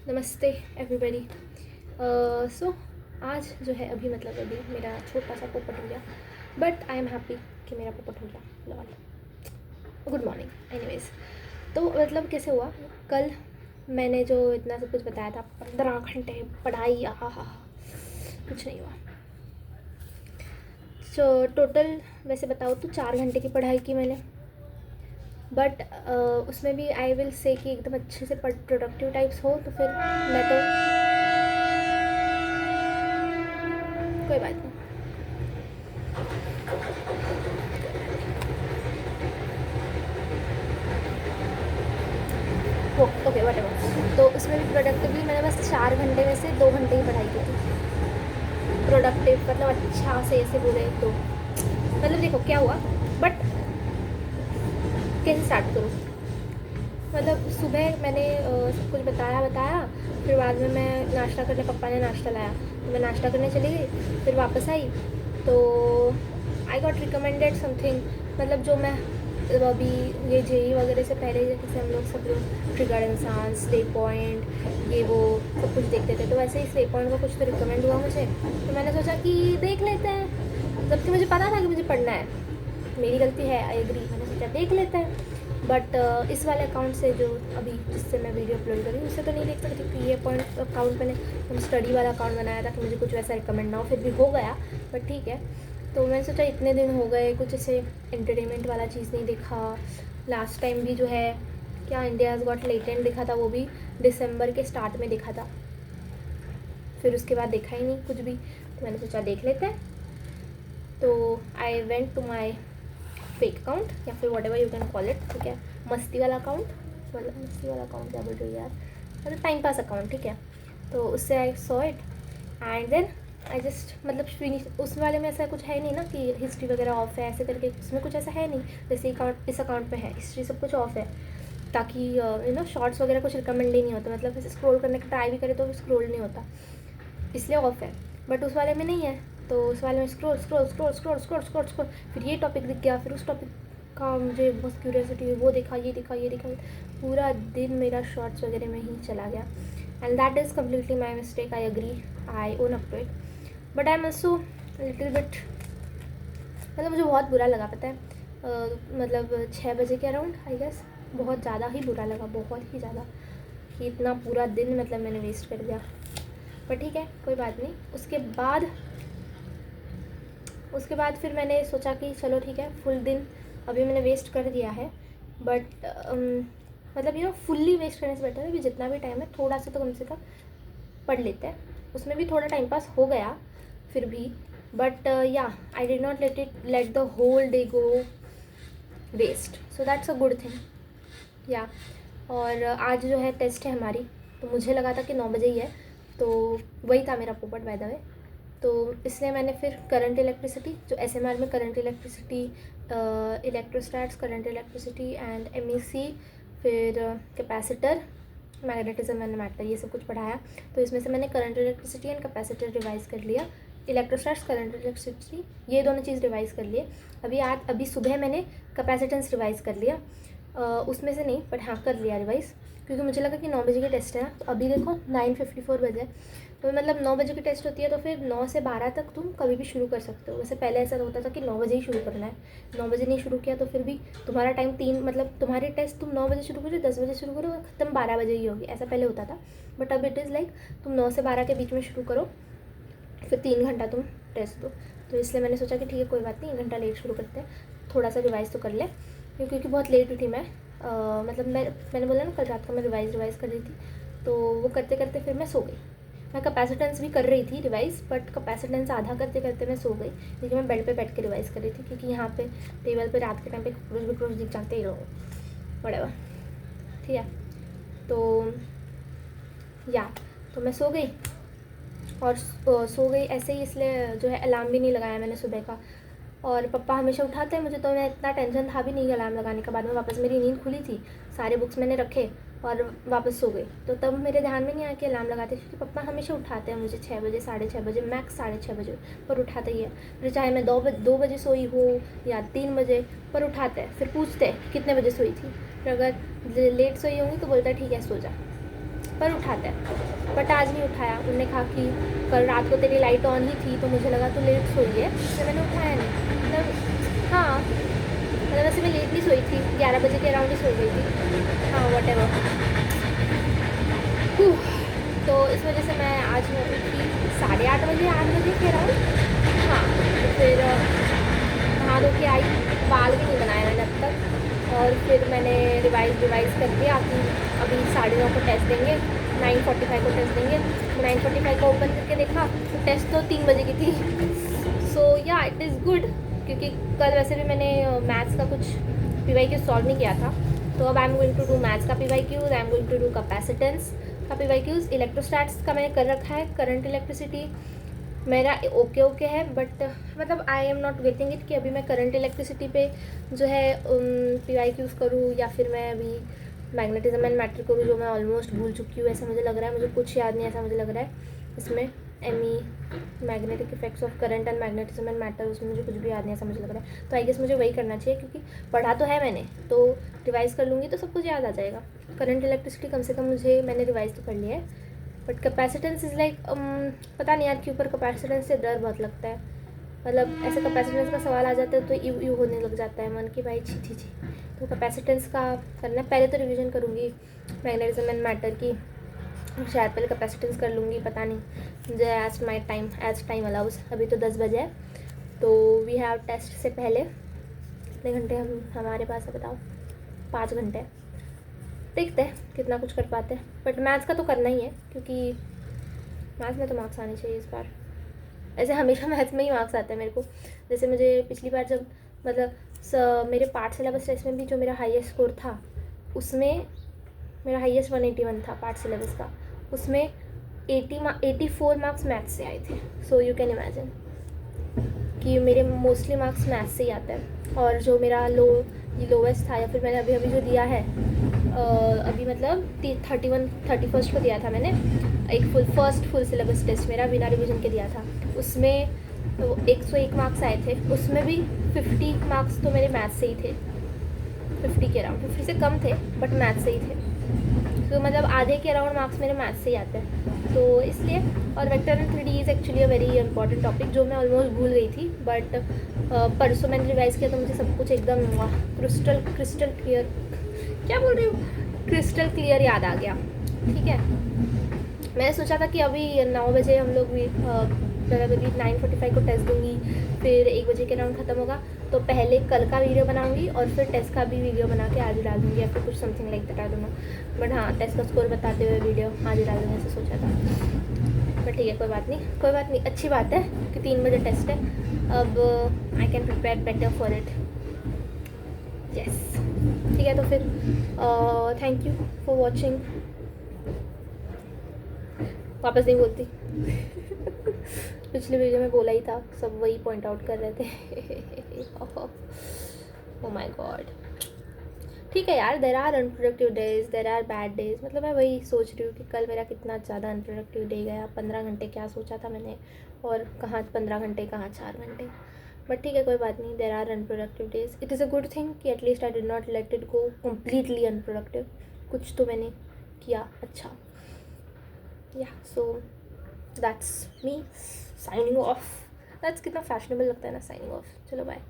नमस्ते एवरीबॉडी। सो आज जो है अभी मेरा छोटा सा पोपट हो गया, बट आई एम हैप्पी कि मेरा पोपट हो गया। Lol good morning. एनीवेज, तो कैसे हुआ, कल मैंने जो इतना सब कुछ बताया था, 15 घंटे पढ़ाई, आहा कुछ नहीं हुआ। तो टोटल वैसे बताओ तो 4 घंटे की पढ़ाई की मैंने, बट उसमें भी आई विल से कि एकदम अच्छे से प्रोडक्टिव टाइप्स हो तो फिर मैं तो कोई बात नहीं। वो ओके वट एवर। तो उसमें भी प्रोडक्टिवली मैंने बस 4 घंटे में से 2 घंटे ही पढ़ाई की थी। प्रोडक्टिव अच्छा से ऐसे बोले तो देखो क्या हुआ, बट कैसे स्टार्ट करूँ। सुबह मैंने सब कुछ बताया, फिर बाद में मैं नाश्ता करने, पापा ने नाश्ता लाया तो मैं नाश्ता करने चली गई। फिर वापस आई तो आई गॉट रिकमेंडेड समथिंग, जो मैं अभी ये जेई वगैरह से पहले जैसे सब लोग ट्रिगर इंसान, स्टे पॉइंट, ये वो सब कुछ देखते थे, तो वैसे ही स्टे पॉइंट का कुछ तो रिकमेंड हुआ मुझे, तो मैंने सोचा कि देख लेते हैं, जबकि मुझे पता था कि मुझे पढ़ना है, मेरी गलती है, आई एग्री, मैंने सोचा देख लेते हैं। बट इस वाले अकाउंट से जो अभी जिससे मैं वीडियो अपलोड करी उससे तो नहीं देख सकती कि ये पॉइंट अकाउंट मैंने स्टडी वाला अकाउंट बनाया था कि मुझे कुछ वैसा रिकमेंड ना हो, फिर भी हो गया, बट ठीक है। तो मैंने सोचा इतने दिन हो गए, कुछ ऐसे एंटरटेनमेंट वाला चीज़ नहीं देखा। लास्ट टाइम भी जो है क्या इंडियाज़ गॉट लेटेंट देखा था, वो भी दिसंबर के स्टार्ट में देखा था, फिर उसके बाद देखा ही नहीं कुछ भी, तो मैंने सोचा देख लेते हैं। तो I went to my fake account या फिर whatever you can call it, ठीक है, मस्ती वाला अकाउंट, मस्ती वाला अकाउंट क्या बोल रही है यार, टाइम पास अकाउंट, ठीक है। तो उससे I saw it and then I just finish. उस वाले में ऐसा कुछ है नहीं ना कि हिस्ट्री वगैरह ऑफ है ऐसे करके, उसमें कुछ ऐसा है नहीं, जैसे अकाउंट इस अकाउंट में है हिस्ट्री सब कुछ ऑफ है, ताकि शॉर्ट्स वगैरह कुछ रिकमेंड ही नहीं होता, ऐसे स्क्रॉल करने का ट्राई भी करे तो स्क्रॉल नहीं होता, इसलिए ऑफ है। बट उस वाले में नहीं है, तो उस वाले में scroll scroll scroll scroll scroll scroll scroll, फिर ये टॉपिक दिख गया, फिर उस टॉपिक का मुझे बहुत क्यूरियोसिटी हुई, वो देखा, ये देखा, ये देखा, पूरा दिन मेरा शॉर्ट्स वगैरह में ही चला गया। And that is completely my mistake, I agree, I own up to it, but I am also little bit, मुझे बहुत बुरा लगा, पता है, 6 बजे के अराउंड आई गेस, बहुत ज़्यादा ही बुरा लगा, बहुत ही ज़्यादा, कि इतना पूरा दिन मैंने वेस्ट कर दिया, पर ठीक है कोई बात नहीं। उसके बाद फिर मैंने सोचा कि चलो ठीक है, फुल दिन अभी मैंने वेस्ट कर दिया है, बट फुल्ली वेस्ट करने से बेटर है, अभी जितना भी टाइम है थोड़ा सा तो कम से कम पढ़ लेते हैं। उसमें भी थोड़ा टाइम पास हो गया फिर भी, but yeah I did not let the whole day go waste, so that's a good thing yeah. और आज जो है टेस्ट है हमारी, तो मुझे लगा था कि 9 बजे ही है, तो वही था मेरा पोपट बाय द वे, तो इसलिए मैंने फिर करंट इलेक्ट्रिसिटी, जो एसएमआर में current electricity, electrostatics, current electricity and MEC, फिर कैपेसिटर, मैग्नेटिज्म एंड मैटर, ये सब कुछ पढ़ाया, तो इसमें से मैंने current electricity and capacitor revise कर लिया, इलेक्ट्रोस्टैट्स, करंट इलेक्ट्रिसिटी, ये दोनों चीज़ रिवाइज़ कर लिए। अभी सुबह मैंने कैपेसिटेंस रिवाइज़ कर लिया, उसमें से नहीं, बट हाँ कर लिया रिवाइज़, क्योंकि मुझे लगा कि 9 बजे की टेस्ट है ना, तो अभी देखो 9:54 बजे, तो 9 बजे की टेस्ट होती है, तो फिर 9 से 12 तक तुम कभी भी शुरू कर सकते हो। वैसे पहले ऐसा होता था कि 9 बजे ही शुरू करना है, 9 बजे नहीं शुरू किया तो फिर भी तुम्हारा टाइम तुम्हारी टेस्ट तुम 9 बजे शुरू करो, 10 बजे शुरू करो, ख़त्म 12 बजे ही होगी, ऐसा पहले होता था। बट अब इट इज़ लाइक तुम 9 से 12 के बीच में शुरू करो, फिर 3 घंटा तुम टेस्ट दो, तो इसलिए मैंने सोचा कि ठीक है कोई बात नहीं, 1 घंटा लेट शुरू करते हैं, थोड़ा सा रिवाइज़ तो कर ले, क्योंकि बहुत लेट उठी मैं, मैंने बोला ना कल रात को मैं रिवाइज़ कर रही थी, तो वो करते करते फिर मैं सो गई। मैं कैपेसिटेंस भी कर रही थी रिवाइज़, बट कैपेसिटेंस आधा करते करते मैं सो गई, क्योंकि मैं बेड पे बैठ के रिवाइज़ कर रही थी, क्योंकि यहाँ पे टेबल पे रात के टाइम पे कॉकरोच दिख जाते ही लोग, व्हाटएवर, ठीक है। तो तो मैं सो गई, और सो गई ऐसे ही, इसलिए जो है अलार्म भी नहीं लगाया मैंने सुबह का, और पापा हमेशा उठाते हैं मुझे, तो मैं इतना टेंशन था भी नहीं अलार्म लगाने का। बाद में वापस मेरी नींद खुली थी, सारे बुक्स मैंने रखे और वापस सो गई, तो तब मेरे ध्यान में नहीं आया कि अलार्म लगाते, क्योंकि पापा हमेशा उठाते हैं मुझे 6 बजे, 6:30 बजे, मैक्स 6:30 बजे, पर उठाते ही है, फिर चाहे मैं 2 बजे सोई हो या 3 बजे, पर उठाते हैं, फिर पूछते हैं कितने बजे सोई थी, फिर अगर लेट सोई होंगी तो बोलता है ठीक है सो जा, पर उठाता है, बट आज नहीं उठाया। उन्होंने कहा कि कल रात को तेरी लाइट ऑन ही थी तो मुझे लगा तो लेट सोई है, इसलिए मैंने उठाया नहीं। मतलब हाँ, मतलब वैसे मैं लेट नहीं सोई थी, 11 बजे के अराउंड ही सो गई थी। हाँ वट एवर। तो इस वजह से मैं आज मैं उठी 8:30 बजे, 8 बजे के अराउंड। हाँ तो फिर नहा धो के आई, बाल भी नहीं बनाया मैंने अब तक। और फिर मैंने रिवाइज़ कर दिया कि अभी 9:30 को टेस्ट देंगे, 9:45 को टेस्ट देंगे। 9:45 को ओपन करके देखा तो टेस्ट तो 3 बजे की थी। सो या इट इज़ गुड, क्योंकि कल वैसे भी मैंने मैथ्स का कुछ PYQ सॉल्व नहीं किया था। तो अब I am going to do maths का PYQ, I am going to do capacitance का PYQs। इलेक्ट्रोस्टैट्स का मैंने कर रखा है, करंट इलेक्ट्रिसिटी मेरा ओके है, बट मतलब I am not getting it कि अभी मैं करंट इलेक्ट्रिसिटी पे जो है PYQs करूँ या फिर मैं अभी मैग्नेटिज्म एंड मैटर करूँ, जो मैं ऑलमोस्ट भूल चुकी हूँ ऐसा मुझे लग रहा है। मुझे कुछ याद नहीं, ऐसा मुझे लग रहा है इसमें magnetic effects of current and magnetism and matter, उसमें मुझे कुछ भी याद नहीं, ऐसा मुझे लग रहा है। तो आई गेस मुझे वही करना चाहिए, क्योंकि पढ़ा तो है मैंने, तो रिवाइज़ कर लूँगी तो सब कुछ याद आ जाएगा। करंट इलेक्ट्रिसिटी कम से कम मैंने रिवाइज़ तो कर लिया है, बट कैपेसिटेंस इज़ लाइक पता नहीं यार क्यों, पर कैपेसिटेंस से डर बहुत लगता है। मतलब ऐसे कैपेसिटेंस का सवाल आ जाता है तो यू होने लग जाता है मन की, भाई छी। तो कैपेसिटेंस का करना है, पहले तो रिवीजन करूँगी मैग्नेटिज्म एंड मैटर की, शायद पहले कैपेसिटेंस कर लूँगी, पता नहीं मुझे एज टाइम अलाउज। अभी तो 10 बजे है, तो वी हैव टेस्ट से पहले कितने घंटे हमारे पास है बताओ? 5 घंटे। देखते हैं कितना कुछ कर पाते हैं, बट मैथ्स का तो करना ही है, क्योंकि मैथ्स में तो मार्क्स आने चाहिए इस बार। ऐसे हमेशा मैथ्स में ही मार्क्स आते हैं मेरे को। जैसे मुझे पिछली बार जब मतलब मेरे पार्ट सिलेबस टेस्ट में भी जो मेरा हाईएस्ट स्कोर था, उसमें मेरा हाईएस्ट 181 था पार्ट सिलेबस का, उसमें 84 मार्क्स मैथ्स से आए थे। सो यू कैन इमेजिन कि मेरे मोस्टली मार्क्स मैथ्स से ही आते हैं। और जो मेरा लोवेस्ट था, या फिर मैंने अभी जो दिया है अभी मतलब 31 को दिया था मैंने एक फुल सिलेबस टेस्ट मेरा बिना रिवीजन के दिया था, उसमें तो 101 मार्क्स आए थे। उसमें भी 50 मार्क्स तो मेरे मैथ्स से ही थे, 50 के अराउंड, 50 से कम थे बट मैथ्स से ही थे। तो मतलब आधे के अराउंड मार्क्स मेरे मैथ्स से ही आते हैं, तो इसलिए। और vector and 3D is actually a very important topic, जो मैं ऑलमोस्ट भूल गई थी, बट परसों मैंने रिवाइज़ किया तो मुझे सब कुछ एकदम क्रिस्टल क्लियर, क्या बोल रही हूँ, क्रिस्टल क्लियर याद आ गया। ठीक है, मैंने सोचा था कि अभी 9 बजे हम लोग भी अभी 9:45 को टेस्ट दूँगी, फिर 1 बजे के अराउंड ख़त्म होगा, तो पहले कल का वीडियो बनाऊँगी और फिर टेस्ट का भी वीडियो बना के आज ही डाल दूँगी, या फिर कुछ something like that, I don't know. But हाँ, टेस्ट का स्कोर बताते हुए वीडियो आज ही डाल दूँगी ऐसे सोचा था। बट ठीक है, कोई बात नहीं, अच्छी बात है कि 3 बजे टेस्ट है। अब I can prepare better for it. Yes, ठीक है, तो फिर थैंक यू फॉर वॉचिंग। वापस नहीं बोलती पिछले वीडियो में बोला ही था, सब वही पॉइंट आउट कर रहे थे ओह माय गॉड। ठीक है यार, there are unproductive days, there are bad days. मतलब मैं वही सोच रही हूँ कि कल मेरा कितना ज़्यादा अनप्रोडक्टिव डे गया। 15 घंटे क्या सोचा था मैंने, और कहाँ 15 घंटे, कहाँ 4 घंटे। बट ठीक है, कोई बात नहीं, there are unproductive days. It is a good thing कि at least I did not let it go completely unproductive. कुछ तो मैंने किया अच्छा। Yeah, so that's me signing off. That's कितना फैशनेबल लगता है ना, साइनिंग ऑफ। चलो बाय।